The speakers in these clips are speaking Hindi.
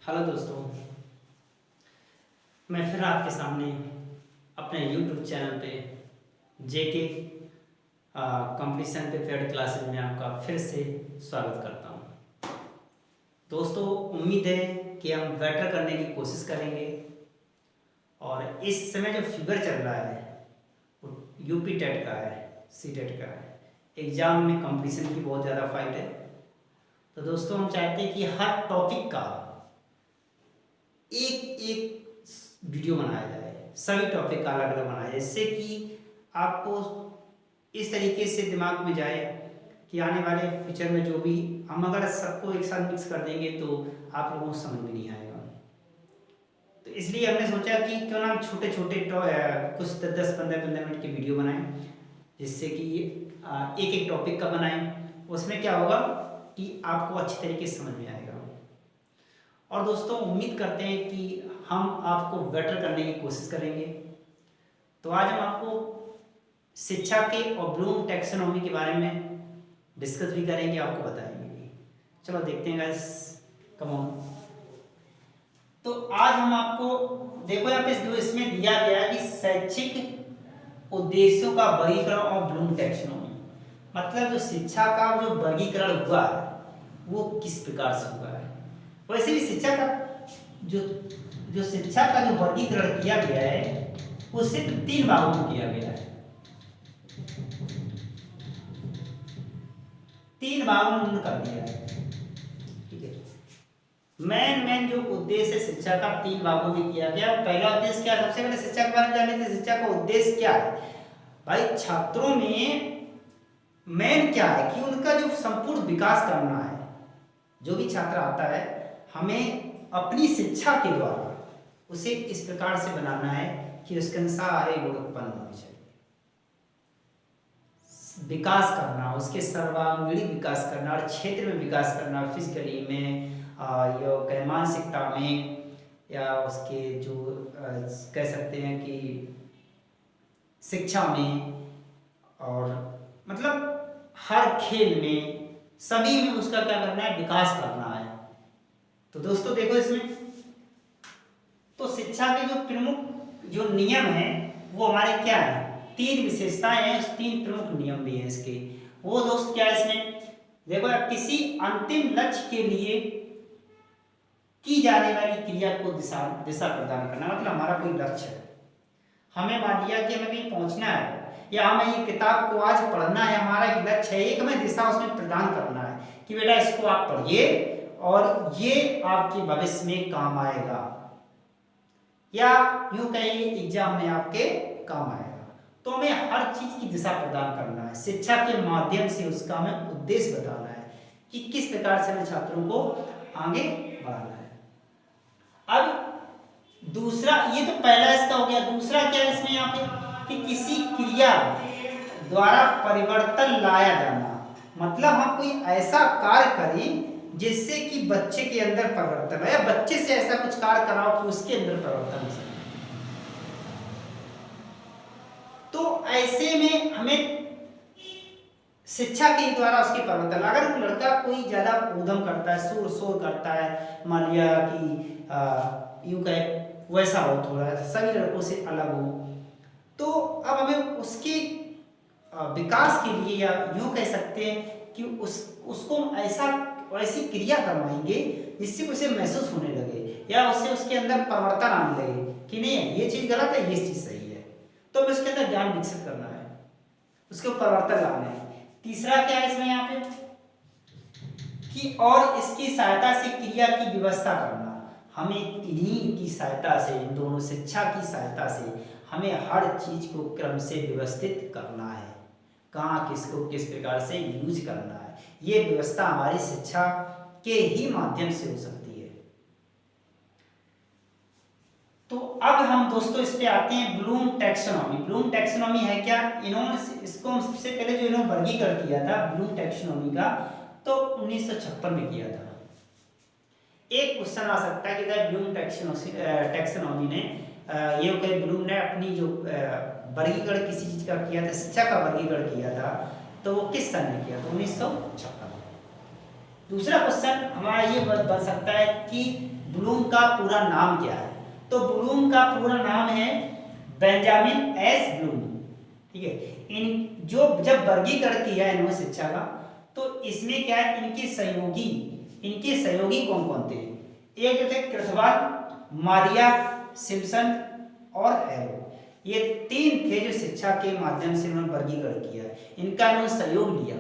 हेलो दोस्तों, मैं फिर आपके सामने अपने YouTube चैनल पे जेके कंपटीशन प्रिपेयर्ड क्लासेस में आपका फिर से स्वागत करता हूँ। दोस्तों, उम्मीद है कि हम बेटर करने की कोशिश करेंगे और इस समय जो फिगर चल रहा है वो यूपी टेट का है, सी टेट का है। एग्ज़ाम में कंपटीशन की बहुत ज़्यादा फाइट है। तो दोस्तों, हम चाहते हैं कि हर टॉपिक का एक एक वीडियो बनाया जाए, सभी टॉपिक का अलग अलग बनाया जाए, जिससे कि आपको इस तरीके से दिमाग में जाए कि आने वाले फ्यूचर में जो भी हम अगर सबको एक साथ मिक्स कर देंगे तो आप लोगों को समझ में नहीं आएगा। तो इसलिए हमने सोचा कि क्यों ना हम छोटे छोटे कुछ 10-15 मिनट की वीडियो बनाएं, जिससे कि एक एक टॉपिक का बनाएं। उसमें क्या होगा कि आपको अच्छी तरीके से समझ में आएगा। और दोस्तों, उम्मीद करते हैं कि हम आपको बेटर करने की कोशिश करेंगे। तो आज हम आपको शिक्षा के और ब्लूम टैक्सोनॉमी के बारे में डिस्कस भी करेंगे, आपको बताएंगे भी। चलो देखते हैं गाइस, कम ऑन। तो आज हम आपको देखो यहाँ पे इसमें दिया गया है कि शैक्षिक उद्देश्यों का वर्गीकरण और ब्लूम टैक्सोनॉमी, मतलब जो शिक्षा का जो वर्गीकरण हुआ है वो किस प्रकार से हुआ है। वैसे भी शिक्षा का जो जो शिक्षा का जो वर्गीकरण किया गया है वो सिर्फ 3 भागों में किया गया है। 3 भागों में उन्होंने कर दिया है, ठीक है। मेन जो उद्देश्य है शिक्षा का 3 भागों में किया गया। पहला उद्देश्य क्या है? सबसे पहले शिक्षा के बारे में जान लेते हैं। शिक्षा का उद्देश्य क्या है भाई? छात्रों में मेन क्या है कि उनका जो संपूर्ण विकास करना है। जो भी छात्र आता है, हमें अपनी शिक्षा के द्वारा उसे इस प्रकार से बनाना है कि उसके अंदर सारे गुण उत्पन्न होने चाहिए। विकास करना, उसके सर्वांगीण विकास करना और क्षेत्र में विकास करना, फिजिकली में या मानसिकता में, या उसके जो कह सकते हैं कि शिक्षा में, और मतलब हर खेल में, सभी में उसका क्या करना है? विकास करना है। तो दोस्तों देखो, इसमें तो शिक्षा के जो प्रमुख जो नियम है वो हमारे क्या है? 3 विशेषताएं हैं, उस 3 प्रमुख नियम भी हैं इसके। वो दोस्त क्या है इसमें? देखो, किसी अंतिम लक्ष्य के लिए की जाने वाली क्रिया को दिशा प्रदान करना। मतलब हमारा कोई लक्ष्य है, हमें मान लिया कि हमें कहीं पहुंचना है, या हमें ये किताब को आज पढ़ना है, हमारा एक लक्ष्य है, एक हमें दिशा उसमें प्रदान करना है कि बेटा इसको आप पढ़िए और ये आपके भविष्य में काम आएगा, या यूं कहिए एग्जाम में आपके काम आएगा। तो हमें हर चीज की दिशा प्रदान करना है। शिक्षा के माध्यम से उसका हमें उद्देश्य बताना है कि किस प्रकार से हमें छात्रों को आगे बढ़ाना है। अब दूसरा, ये तो पहला इसका हो गया। दूसरा क्या है इसमें यहाँ पे कि किसी क्रिया द्वारा परिवर्तन लाया जाना। मतलब हम कोई ऐसा कार्य करें जिससे कि बच्चे के अंदर परिवर्तन आए, या बच्चे से ऐसा कुछ कार्य कराओ कि उसके अंदर परिवर्तन हो सके। तो ऐसे में हमें शिक्षा के द्वारा उसके परिवर्तन, अगर लड़का कोई ज्यादा उद्यम करता है, शोर करता है, मान लिया कि यूं कहे वैसा हो, थोड़ा सभी लड़कों से अलग हो, तो अब हमें उसके विकास के लिए, या यूं कह सकते हैं कि उसको ऐसी क्रिया करवाएंगे जिससे उसे महसूस होने लगे, या उससे उसके अंदर परिवर्तन आने लगे कि नहीं ये चीज गलत है, ये चीज सही है। तो हमें उसके अंदर ज्ञान विकसित करना है, उसके परिवर्तन लाना है। तीसरा क्या है इसमें यहाँ पे कि और इसकी सहायता से क्रिया की व्यवस्था करना। हमें इन्हीं की सहायता से, इन दोनों शिक्षा की सहायता से हमें हर चीज को क्रम से व्यवस्थित करना है, कहाँ किसको किस प्रकार से यूज करना है। ये व्यवस्था हमारी शिक्षा के ही माध्यम से हो सकती है। तो अब हम दोस्तों इस पे आते हैं ब्लूम टैक्सोनॉमी। ब्लूम टैक्सोनॉमी है क्या? इन्होंने इसको सबसे पहले जो इन्होंने वर्गीकरण किया था ब्लूम टैक्सोनॉमी का, तो 1956 में किया था। एक क्वेश्चन आ सकता है कि ब्लूम टैक्सोनॉमी ने ये कहे ब्लूम ने अपनी जो वर्गीकरण किसी चीज का किया था, शिक्षा का वर्गीकरण किया था, तो वो किस सन में किया था? 1956। दूसरा क्वेश्चन हमारा ये बन सकता है कि ब्लूम का पूरा नाम क्या है? तो ब्लूम का पूरा नाम है बेंजामिन एस ब्लूम। ठीक है, इन जो जब वर्गीकरण किया इन्होंने शिक्षा का, तो इसमें क्या है, इनके सहयोगी कौन कौन थे? एक जो थे कृथवाल, मारिया, सिम्पसन और हैरो। ये तीन थे जो शिक्षा के माध्यम से उन्होंने वर्गीकरण किया, इनका इन्होंने सहयोग लिया,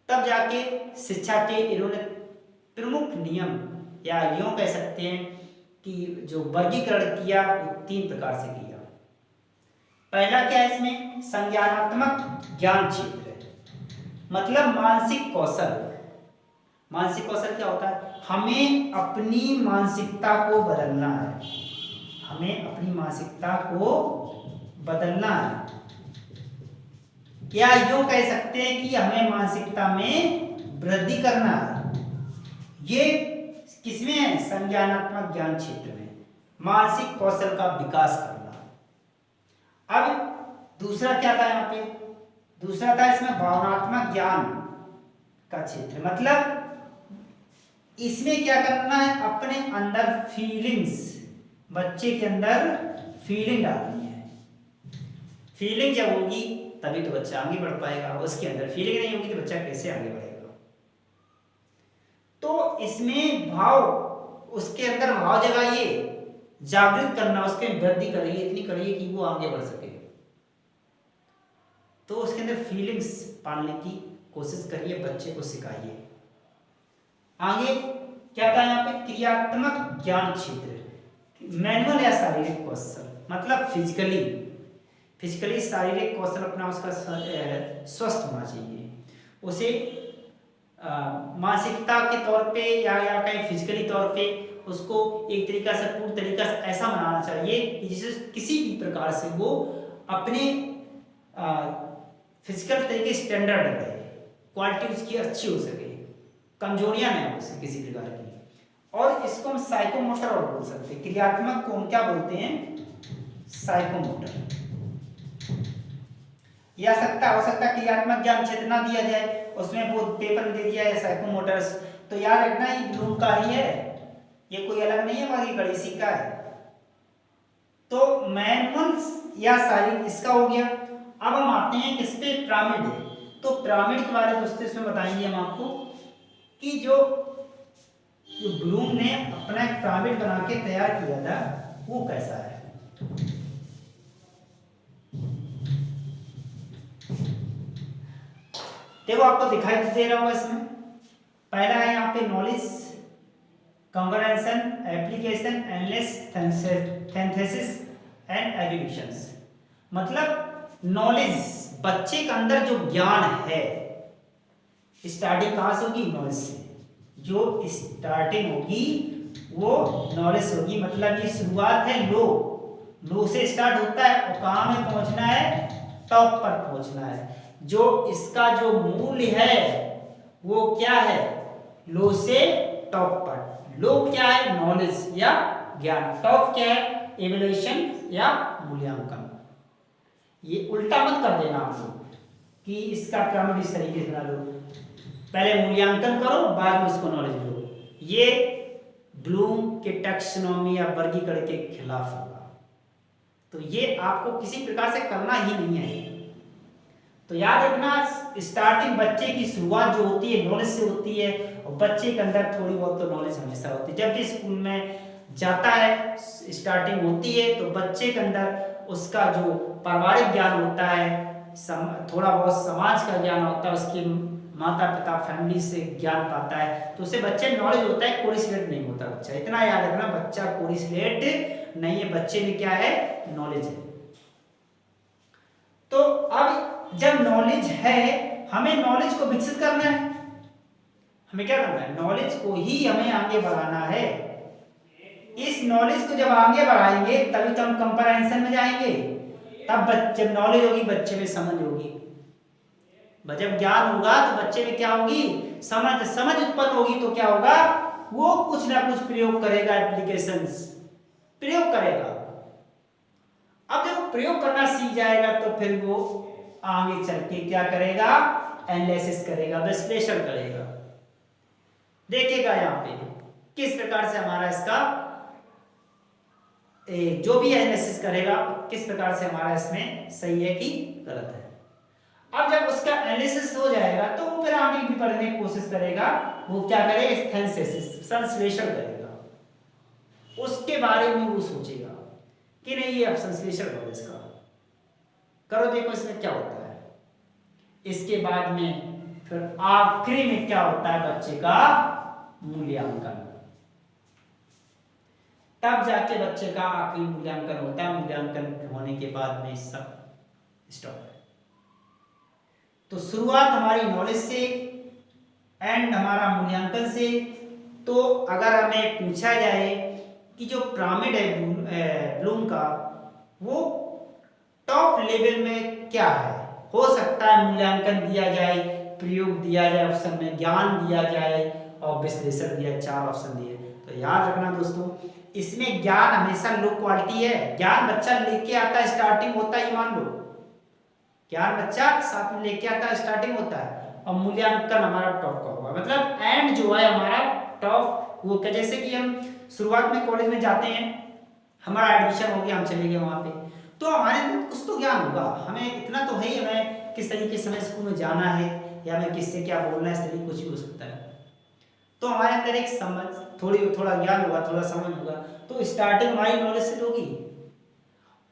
तब जाके शिक्षा के इन्होंने प्रमुख नियम या यूं कह सकते हैं कि जो वर्गीकरण किया वो तीन प्रकार से किया। पहला क्या है इसमें, संज्ञानात्मक ज्ञान क्षेत्र, मतलब मानसिक कौशल। मानसिक कौशल क्या होता है? हमें अपनी मानसिकता को बदलना है, हमें अपनी मानसिकता को बदलना है, या यूं कह सकते हैं कि हमें मानसिकता में वृद्धि करना है। ये किसमें है? संज्ञानात्मक ज्ञान क्षेत्र में, मानसिक कौशल का विकास करना। अब दूसरा क्या था यहाँ पे? दूसरा था इसमें भावनात्मक ज्ञान का क्षेत्र, मतलब इसमें क्या करना है, अपने अंदर फीलिंग्स, बच्चे के अंदर फीलिंग डालनी है। फीलिंग जब होगी तभी तो बच्चा आगे बढ़ पाएगा, उसके अंदर फीलिंग नहीं होगी तो बच्चा कैसे आगे बढ़ेगा? तो इसमें भाव, उसके अंदर भाव जगाइए, जागृत करना, उसके वृद्धि करिए, इतनी करिए कि वो आगे बढ़ सके। तो उसके अंदर फीलिंग्स पालने की कोशिश करिए, बच्चे को सिखाइए। आगे क्या था यहाँ पे? क्रियात्मक ज्ञान क्षेत्र, मैनुअल या शारीरिक कौशल, मतलब फिजिकली शारीरिक कौशल अपना उसका स्वस्थ होना चाहिए, उसे मानसिकता के तौर पे या कहीं फिजिकली तौर पे उसको एक तरीका से, पूर्ण तरीका से ऐसा बनाना चाहिए कि जिससे किसी भी प्रकार से वो अपने फिजिकल तरीके स्टैंडर्ड रहे, क्वालिटी उसकी अच्छी हो सके, कमजोरियां नहीं हो उससे किसी प्रकार की। और इसको हम साइकोमोटर और बोल सकते हैं, क्रियात्मक को हम क्या बोलते हैं? साइकोमोटर। या हो सकता है क्रियात्मक ज्ञान क्षेत्र ना दिया जाए, उसमें वो पेपर में दे दिया है साइकोमोटर्स, तो याद रखना ये ब्लूम का ही है, ये कोई अलग नहीं है, बाकी इसी का है। तो मैनुअल या शारीरिक इसका हो गया। अब हम आते हैं किस पे? पिरामिड। तो पिरामिड के बारे में दोस्तों इसमें बताएंगे हम आपको कि जो ब्लूम ने अपना एक पिरामिड बना के तैयार किया था वो कैसा है। देखो आपको दिखाई दे रहा होगा इसमें, पहला है यहाँ पे knowledge, compression, application, synthesis and executions. मतलब नॉलेज, बच्चे के अंदर जो ज्ञान है, स्टार्टिंग कहाँ से होगी? नॉलेज से। जो स्टार्टिंग होगी वो नॉलेज से होगी, मतलब ये शुरुआत है लो से स्टार्ट होता है और कहाँ में पहुंचना है? टॉप पर पहुंचना है। जो इसका जो मूल्य है वो क्या है? लो से टॉप पर। लो क्या है? नॉलेज या ज्ञान। टॉप क्या है? एवल्यूशन या मूल्यांकन। ये उल्टा मत कर देना आप लोग कि इसका पिरामिड इस तरीके से बना लो, पहले मूल्यांकन करो बाद में उसको नॉलेज लो। ये ब्लूम के टैक्सोनॉमी या वर्गीकरण के खिलाफ होगा, तो ये आपको किसी प्रकार से करना ही नहीं है। तो याद रखना, स्टार्टिंग बच्चे की शुरुआत जो होती है नॉलेज से होती है, और बच्चे के अंदर थोड़ी बहुत तो नॉलेज हमेशा होती है। जब भी स्कूल में जाता है, स्टार्टिंग होती है, तो बच्चे के अंदर उसका जो पारिवारिक ज्ञान होता है, थोड़ा बहुत समाज का ज्ञान होता है, उसके माता पिता फैमिली से ज्ञान पाता है, तो उसे बच्चे नॉलेज होता है, कोरिलेट नहीं होता बच्चा। इतना याद रखना, बच्चा कोरिलेट नहीं है, बच्चे में क्या है? नॉलेज है। तो अब जब नॉलेज है, हमें नॉलेज को विकसित करना है, हमें क्या करना है? नॉलेज को ही हमें आगे बढ़ाना है। इस नॉलेज को जब आगे बढ़ाएंगे तभी तो हम कंपैरिजन में जाएंगे, तब जब नॉलेज होगी बच्चे में समझ होगी, जब ज्ञान होगा तो बच्चे में क्या होगी? समझ उत्पन्न होगी, तो क्या होगा? वो कुछ ना कुछ प्रयोग करेगा, एप्लीकेशंस प्रयोग करेगा। अब जब प्रयोग करना सीख जाएगा तो फिर वो आगे चल के क्या करेगा? एनालिसिस करेगा, विश्लेषण करेगा। देखिएगा यहाँ पे किस प्रकार से हमारा इसका जो भी एनालिसिस करेगा किस प्रकार से हमारा इसमें सही है कि गलत है। अब जब उसका एनालिसिस हो जाएगा तो वो फिर आगे भी पढ़ने की कोशिश करेगा, वो क्या करेगा, संश्लेषण करेगा, उसके बारे में वो सोचेगा कि नहीं ये अब संश्लेषण करो इसका, करो देखो इसमें क्या होता है। इसके बाद में फिर आखिरी में क्या होता है, बच्चे का मूल्यांकन। तब जाके बच्चे का आखिरी मूल्यांकन होता है, मूल्यांकन होने के बाद में सब स्टॉप है। तो शुरुआत हमारी नॉलेज से, एंड हमारा मूल्यांकन से। तो अगर हमें पूछा जाए कि जो पिरामिड है ब्लूम का, वो टॉप लेवल में क्या है, हो सकता है मूल्यांकन दिया जाए, प्रयोग दिया जाए ऑप्शन में, ज्ञान दिया जाए और विश्लेषण दिया, 4 ऑप्शन दिए। तो याद रखना दोस्तों, इसमें ज्ञान हमेशा लो क्वालिटी है। ज्ञान बच्चा लेके आता है, स्टार्टिंग होता है, मान लो ज्ञान बच्चा साथ में लेके आता है, स्टार्टिंग होता है, और मूल्यांकन हमारा टॉप का होगा, मतलब एंड जो है हमारा टॉप वो क्या, जैसे कि हम शुरुआत में कॉलेज में जाते हैं, हमारा एडमिशन हो गया, हम चले गए वहां पे, तो हमारे अंदर कुछ तो ज्ञान होगा, हमें इतना तो है ही, हमें किस तरीके से हमें स्कूल में जाना है या हमें किससे क्या बोलना है, इस तरीके कुछ भी हो सकता है। तो हमारे अंदर एक समझ, थोड़ा ज्ञान होगा, थोड़ा समझ होगा, तो स्टार्टिंग हमारी नॉलेज से होगी,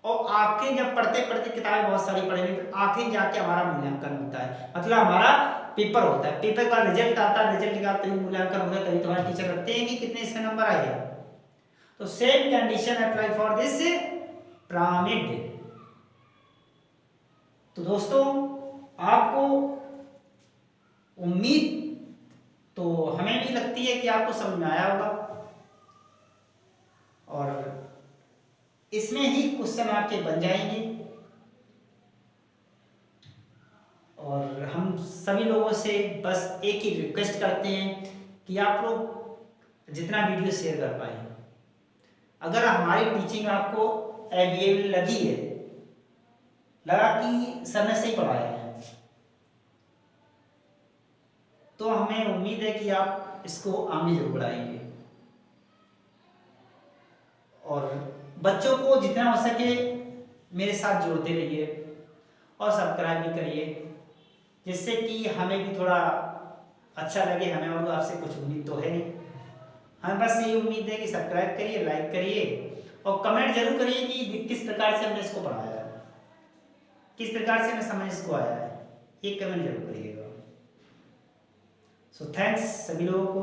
और आखिर जब पढ़ते पढ़ते किताबें बहुत सारी पढ़ेंगे तो आखिर जाके हमारा मूल्यांकन होता है, मतलब हमारा पेपर होता है, पेपर का रिजल्ट आता है, रिजल्ट निकालते ही मूल्यांकन होता है, तभी तुम्हारे टीचर रखते हैं कि कितने इसका नंबर आएगा। तो same condition apply for this pyramid. तो दोस्तों आपको उम्मीद तो हमें भी लगती है कि आपको समझ में आया होगा, और इसमें ही क्वेश्चन आपके बन जाएंगे। और हम सभी लोगों से बस एक ही रिक्वेस्ट करते हैं कि आप लोग जितना वीडियो शेयर कर पाए, अगर हमारी टीचिंग आपको एग्रीएबल लगी है, लगा कि सर ने सही पढ़ाया है, तो हमें उम्मीद है कि आप इसको आगे जरूर बढ़ाएंगे, और बच्चों को जितना हो सके मेरे साथ जोड़ते रहिए और सब्सक्राइब भी करिए, जिससे कि हमें भी थोड़ा अच्छा लगे, हमें और आपसे कुछ उम्मीद तो है नहीं, हमें बस यही उम्मीद है कि सब्सक्राइब करिए, लाइक करिए और कमेंट जरूर करिए कि किस प्रकार से हमने इसको पढ़ाया है, किस प्रकार से हमें समझ इसको आया है, ये कमेंट जरूर करिएगा। सो थैंक्स सभी लोगों को।